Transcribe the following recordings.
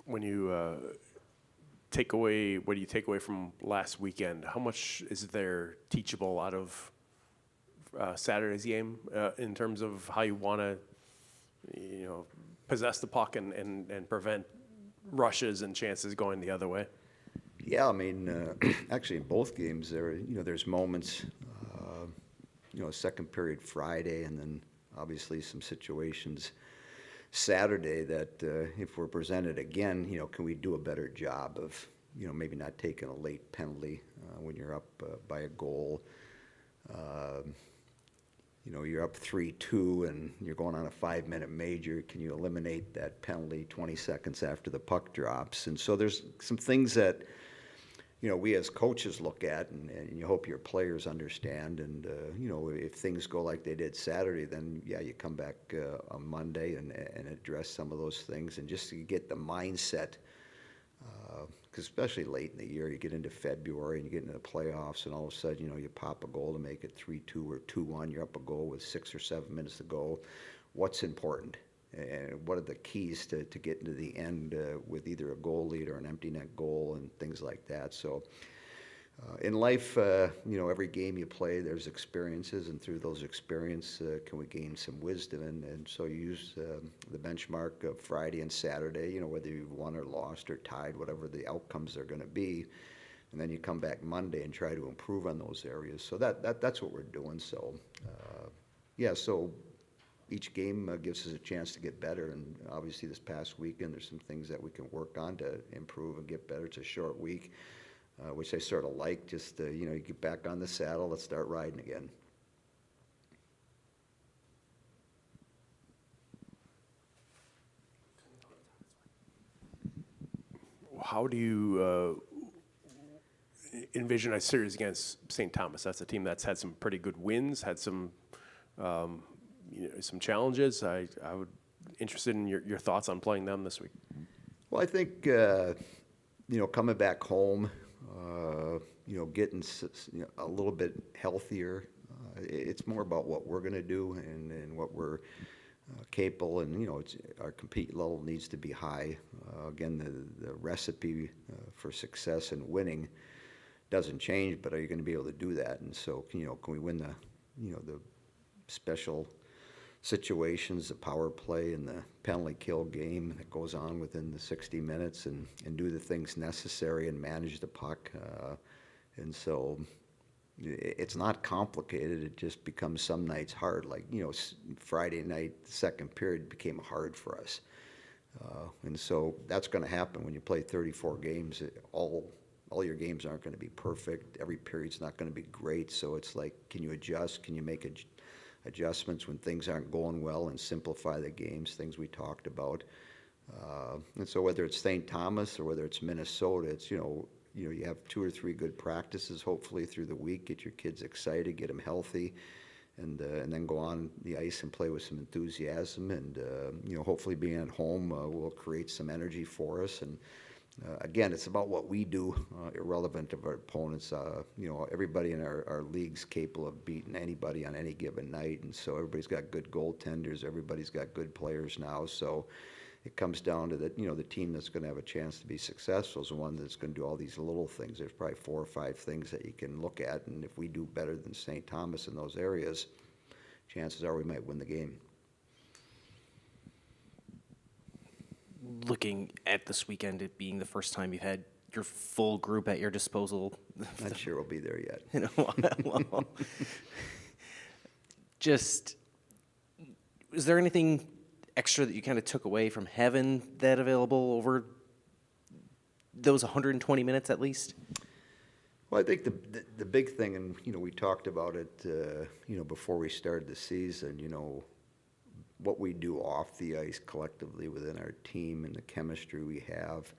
when you take away, what do you take away from last weekend? How much is there teachable out of Saturday's game in terms of how you want to, possess the puck and prevent rushes and chances going the other way? Yeah, I mean, actually in both games there's moments, second period Friday, and then obviously some situations Saturday that if we're presented again, can we do a better job of, maybe not taking a late penalty when you're up by a goal. You're up 3-2 and you're going on a 5-minute major. Can you eliminate that penalty 20 seconds after the puck drops? And so there's some things that, we as coaches look at, and you hope your players understand. And, if things go like they did Saturday, then, yeah, you come back on Monday and address some of those things. And just to get the mindset, because especially late in the year, you get into February and you get into the playoffs, and all of a sudden, you pop a goal to make it 3-2 or 2-1. You're up a goal with 6 or 7 minutes to go. What's important? And what are the keys to get into the end with either a goal lead or an empty net goal and things like that? So in life, every game you play, there's experiences, and through those experiences, can we gain some wisdom? And so you use the benchmark of Friday and Saturday, whether you've won or lost or tied, whatever the outcomes are going to be. And then you come back Monday and try to improve on those areas. So that's what we're doing. So, so each game gives us a chance to get better. And obviously this past weekend, there's some things that we can work on to improve and get better. It's a short week, which I sort of like. Just, you get back on the saddle, let's start riding again. How do you envision a series against St. Thomas? That's a team that's had some pretty good wins, had some some challenges. I would interested in your thoughts on playing them this week. Well, I think coming back home, getting a little bit healthier. It's more about what we're going to do and what we're capable, and our compete level needs to be high. Again, the recipe for success and winning doesn't change, but are you going to be able to do that? And so, can we win the special situations, the power play and the penalty kill game that goes on within the 60 minutes, and do the things necessary and manage the puck. And so it's not complicated. It just becomes some nights hard. Like, Friday night, the second period became hard for us. And so that's going to happen when you play 34 games. All your games aren't going to be perfect. Every period's not going to be great. So it's like, can you adjust? Can you make adjustments when things aren't going well and simplify the games, things we talked about. And so whether it's St. Thomas or whether it's Minnesota, it's, you have 2 or 3 good practices, hopefully through the week, get your kids excited, get them healthy, and then go on the ice and play with some enthusiasm. And, hopefully being at home will create some energy for us. And again, it's about what we do, irrelevant of our opponents. Everybody in our league's capable of beating anybody on any given night, and so everybody's got good goaltenders. Everybody's got good players now. So it comes down to that. The team that's going to have a chance to be successful is the one that's going to do all these little things. There's probably 4 or 5 things that you can look at, and if we do better than St. Thomas in those areas, chances are we might win the game. Looking at this weekend, it being the first time you've had your full group at your disposal. Not sure we'll be there yet. Well, just, is there anything extra that you kind of took away from having that available over those 120 minutes at least? Well, I think the big thing, and we talked about it, before we started the season, what we do off the ice collectively within our team and the chemistry we have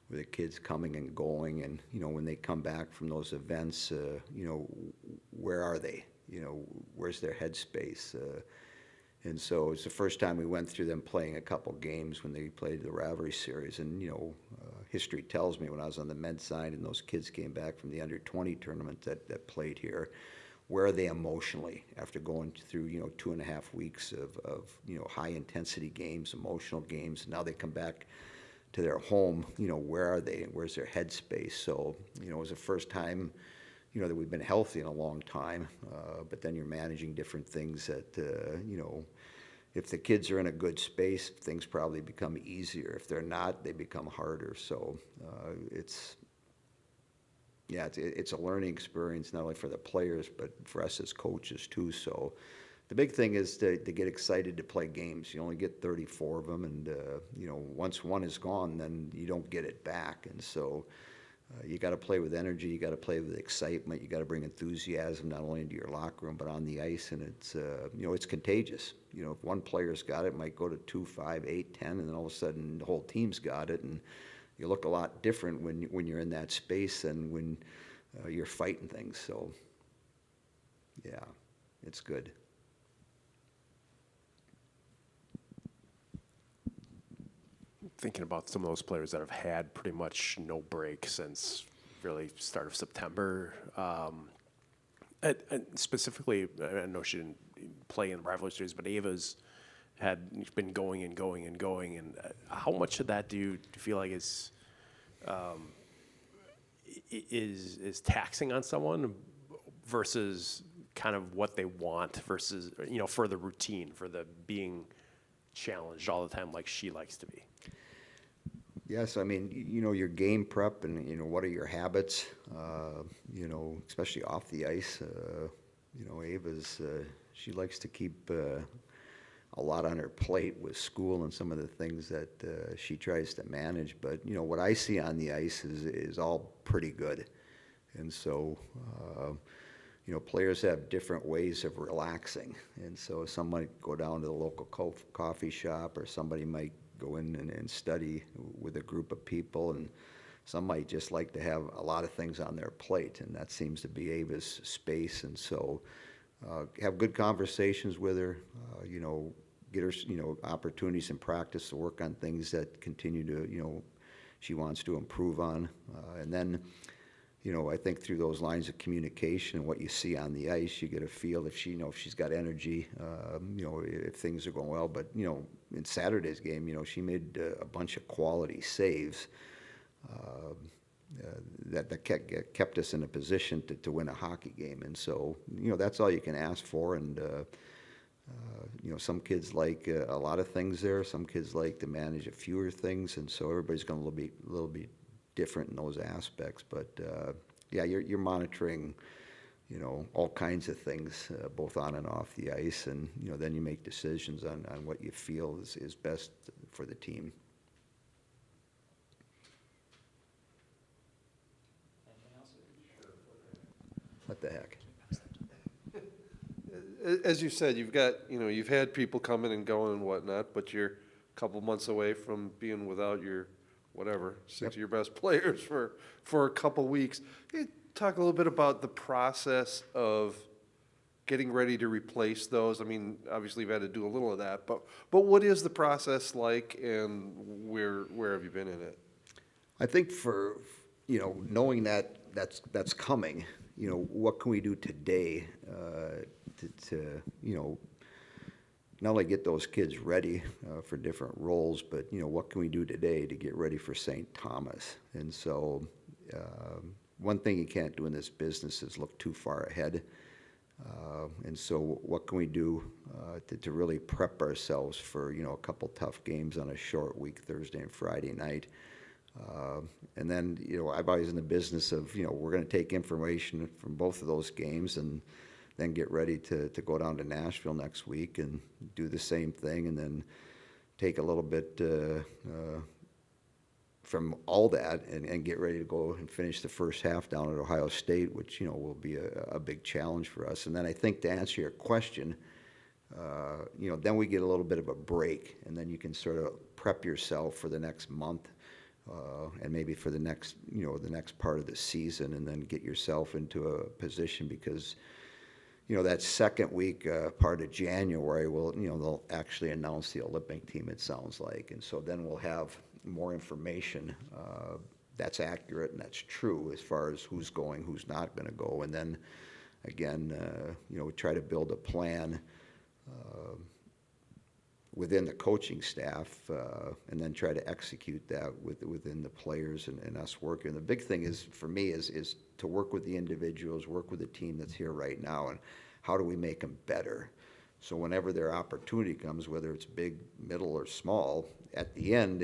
with the kids coming and going, and when they come back from those events, where are they? Where's their headspace? And so it's the first time we went through them playing a couple games when they played the rivalry series. And history tells me when I was on the men's side and those kids came back from the under-20 tournament that played here, where are they emotionally after going through 2.5 weeks of high intensity games, emotional games? Now they come back to their home, where are they and where's their headspace? So, it was the first time, that we've been healthy in a long time, but then you're managing different things that, if the kids are in a good space, things probably become easier. If they're not, they become harder. So it's a learning experience, not only for the players, but for us as coaches too. So the big thing is to get excited to play games. You only get 34 of them, and once one is gone, then you don't get it back. And so you got to play with energy. You got to play with excitement. You got to bring enthusiasm not only into your locker room but on the ice. And it's it's contagious. If one player's got it, it might go to 2, 5, 8, 10, and then all of a sudden the whole team's got it, and you look a lot different when you're in that space than when you're fighting things. So yeah, it's good. Thinking about some of those players that have had pretty much no break since really start of September. And specifically, I know she didn't play in the rivalry series, but Ava's had been going and going and going. And how much of that do you feel like is taxing on someone versus kind of what they want versus for the routine, for the being challenged all the time like she likes to be? Yes, I mean, your game prep and, what are your habits, especially off the ice. Ava's, she likes to keep a lot on her plate with school and some of the things that she tries to manage. But, what I see on the ice is all pretty good. And so, players have different ways of relaxing. And so some might go down to the local coffee shop, or somebody might go in and study with a group of people, and some might just like to have a lot of things on their plate, and that seems to be Ava's space. And so have good conversations with her, get her opportunities in practice to work on things that continue to she wants to improve on, and then I think through those lines of communication and what you see on the ice, you get a feel if she's got energy, if things are going well. But, in Saturday's game, she made a bunch of quality saves that kept us in a position to win a hockey game. And so, that's all you can ask for. And, some kids like a lot of things there. Some kids like to manage a fewer things. And so everybody's going to be a little bit different in those aspects, but you're monitoring, all kinds of things, both on and off the ice, and then you make decisions on what you feel is best for the team. What the heck? As you said, you've had people coming and going and whatnot, but you're a couple months away from being without your six of your best players for a couple weeks. Can you talk a little bit about the process of getting ready to replace those? I mean, obviously you've had to do a little of that, but what is the process like, and where have you been in it? I think for knowing that's coming, what can we do today to not only get those kids ready for different roles, but what can we do today to get ready for St. Thomas? And so one thing you can't do in this business is look too far ahead. And so what can we do to really prep ourselves for a couple tough games on a short week, Thursday and Friday night? And then I've always in the business of we're going to take information from both of those games and then get ready to go down to Nashville next week and do the same thing, and then take a little bit from all that and get ready to go and finish the first half down at Ohio State, which will be a big challenge for us. And then I think to answer your question, then we get a little bit of a break, and then you can sort of prep yourself for the next month. And maybe for the next part of the season, and then get yourself into a position, because that second week, part of January, they'll actually announce the Olympic team, it sounds like. And so then we'll have more information that's accurate and that's true as far as who's going, who's not going to go. And then, again, we try to build a plan within the coaching staff, and then try to execute that within the players and us working. The big thing is, for me, is to work with the individuals, work with the team that's here right now, and how do we make them better? So whenever their opportunity comes, whether it's big, middle, or small, at the end,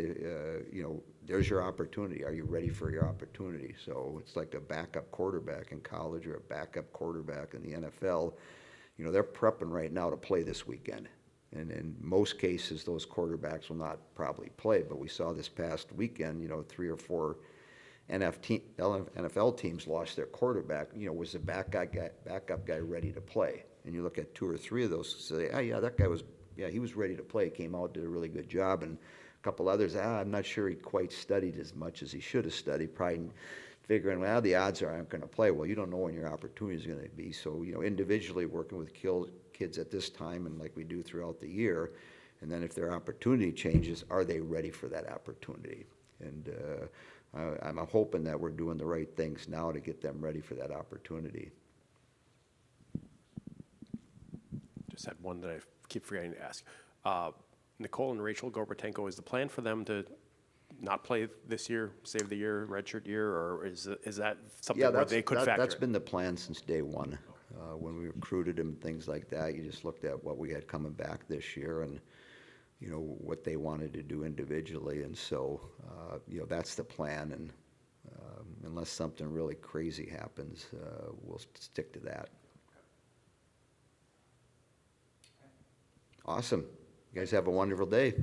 there's your opportunity. Are you ready for your opportunity? So it's like a backup quarterback in college or a backup quarterback in the NFL. They're prepping right now to play this weekend. And in most cases, those quarterbacks will not probably play. But we saw this past weekend, 3 or 4 NFL teams lost their quarterback. Was the backup guy ready to play? And you look at 2 or 3 of those, say, oh yeah, that guy was, he was ready to play. Came out, did a really good job. And a couple others, I'm not sure he quite studied as much as he should have studied. Probably figuring, well, the odds are I'm going to play. Well, you don't know when your opportunity is going to be. So, individually working with kids at this time and like we do throughout the year, and then if their opportunity changes, are they ready for that opportunity? And I'm hoping that we're doing the right things now to get them ready for that opportunity. Just had one that I keep forgetting to ask. Nicole and Rachel Gorbatenko, is the plan for them to not play this year, save the year, redshirt year, or is that something where they could factor that's in? been the plan since day one. When we recruited them, things like that, you just looked at what we had coming back this year and, what they wanted to do individually. And so, that's the plan. And unless something really crazy happens, we'll stick to that. Awesome. You guys have a wonderful day.